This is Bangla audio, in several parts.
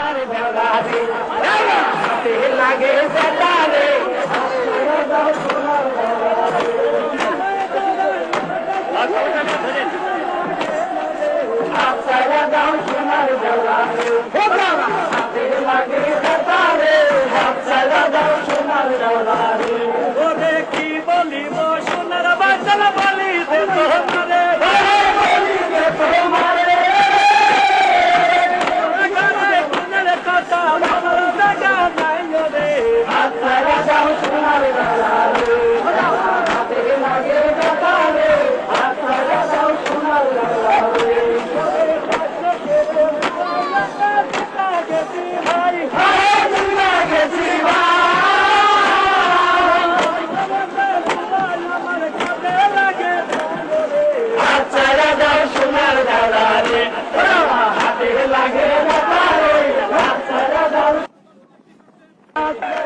সোনার দেওয়ারে হাতে লাগে বেটারে আপনারা দাও সোনার দেওয়ারে হাতে লাগে বেটারে আপনারা দাও সোনার দেওয়ারে ওরে কি বলিব সোনার বাদল বলি দে তোমারে বলি দে তোমারে আপনারা দাও সোনার দেওয়ারে হাতে লাগে বেটারে আপনারা দাও সোনার দেওয়ারে হাতে লাগে বেটারে আপনারা দাও হাতে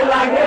লাগে